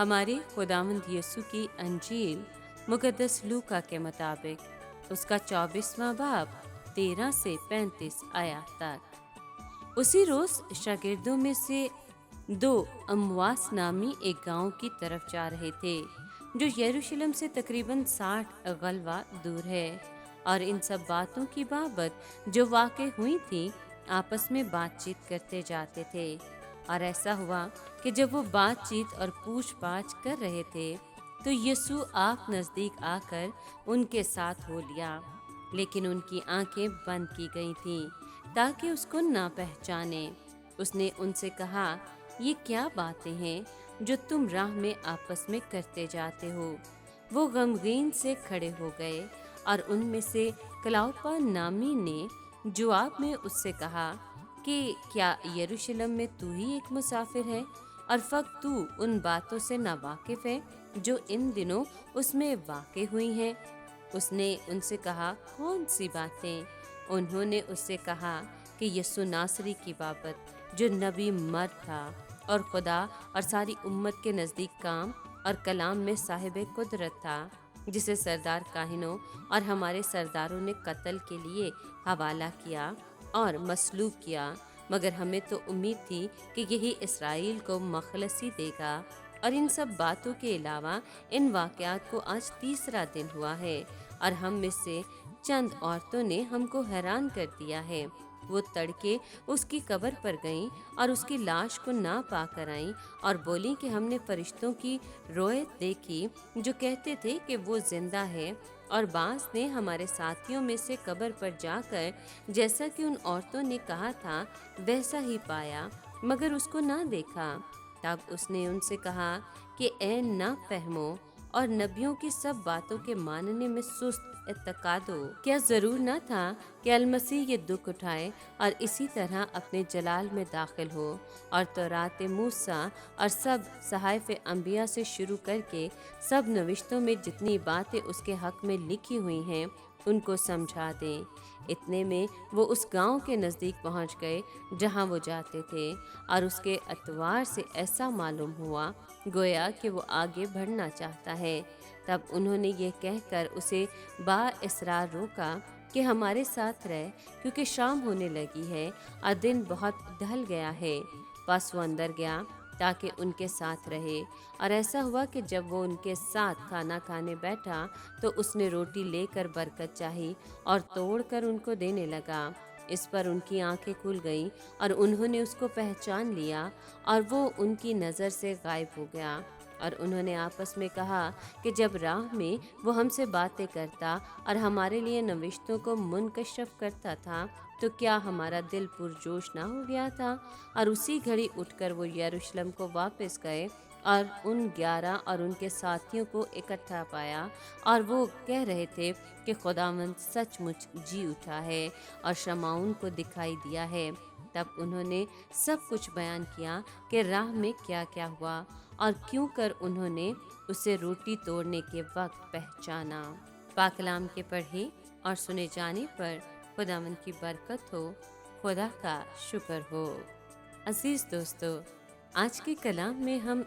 हमारे खुदावंद यीशु की अंजील मुकद्दस लूका के मुताबिक उसका 24वां बाब 13 से 35 आयत तक। उसी रोज शागिर्दों में से दो अमवास नामी एक गांव की तरफ जा रहे थे जो यरूशलेम से तकरीबन 60 गलवा दूर है, और इन सब बातों की बाबत जो वाक़ई हुई थी आपस में बातचीत करते जाते थे। और ऐसा हुआ कि जब वो बातचीत और पूछ पाछ कर रहे थे तो यीशु आप नज़दीक आकर उनके साथ हो लिया, लेकिन उनकी आंखें बंद की गई थीं ताकि उसको ना पहचाने। उसने उनसे कहा, ये क्या बातें हैं जो तुम राह में आपस में करते जाते हो? वो गमगीन से खड़े हो गए, और उनमें से क्लाउपा नामी ने जवाब में उससे कहा कि क्या यरूशलेम में तू ही एक मुसाफिर है और फक्त तू उन बातों से ना वाकिफ है जो इन दिनों उसमें वाक़ई हुई हैं? उसने उनसे कहा, कौन सी बातें? उन्होंने उससे कहा कि यीशु नासरी की बाबत, जो नबी मर्द था और खुदा और सारी उम्मत के नज़दीक काम और कलाम में साहिब कुदरत था, जिसे सरदार काहिनों और हमारे सरदारों ने कत्ल के लिए हवाला किया और मसलूब किया, मगर हमें तो उम्मीद थी कि यही इसराइल को मखलसी देगा। और इन सब बातों के अलावा इन वाक़यात को आज तीसरा दिन हुआ है, और हम में से चंद औरतों ने हमको हैरान कर दिया है। वो तड़के उसकी कब्र पर गईं और उसकी लाश को ना पाकर आईं और बोली कि हमने फरिश्तों की रोयत देखी जो कहते थे कि वो जिंदा है, और बांस ने हमारे साथियों में से कब्र पर जाकर जैसा कि उन औरतों ने कहा था वैसा ही पाया, मगर उसको ना देखा। तब उसने उनसे कहा कि ऐ ना फहमो और नबियों की सब बातों के मानने में सुस्त एतकादो, क्या जरूर ना था कि अलमसीह ये दुख उठाए और इसी तरह अपने जलाल में दाखिल हो, और तौरात मूसा और सब सहाइफ अंबिया से शुरू करके सब नविश्तों में जितनी बातें उसके हक में लिखी हुई हैं उनको समझा दें। इतने में वो उस गांव के नज़दीक पहुंच गए जहां वो जाते थे, और उसके अतवार से ऐसा मालूम हुआ गोया कि वो आगे बढ़ना चाहता है। तब उन्होंने ये कहकर उसे बाइसरार रोका कि हमारे साथ रह, क्योंकि शाम होने लगी है और दिन बहुत ढल गया है। बस वो अंदर गया ताकि उनके साथ रहे, और ऐसा हुआ कि जब वो उनके साथ खाना खाने बैठा तो उसने रोटी लेकर बरकत चाही और तोड़कर उनको देने लगा। इस पर उनकी आंखें खुल गईं और उन्होंने उसको पहचान लिया, और वो उनकी नज़र से गायब हो गया। और उन्होंने आपस में कहा कि जब राह में वो हमसे बातें करता और हमारे लिए नविश्तों को मुनकशफ करता था तो क्या हमारा दिल पुरजोश ना हो गया था? और उसी घड़ी उठकर वो यरूशलेम को वापस गए और उन 11 और उनके साथियों को इकट्ठा पाया, और वो कह रहे थे कि खुदावंद सचमुच जी उठा है और शमाउन को दिखाई दिया है। तब उन्होंने सब कुछ बयान किया कि राह में क्या क्या हुआ और क्यों कर उन्होंने उसे रोटी तोड़ने के वक्त पहचाना। पाकलाम के पढ़े और सुने जाने पर खुदावंद की बरकत हो, खुदा का शुक्र हो। अजीज दोस्तों, आज के कलाम में हम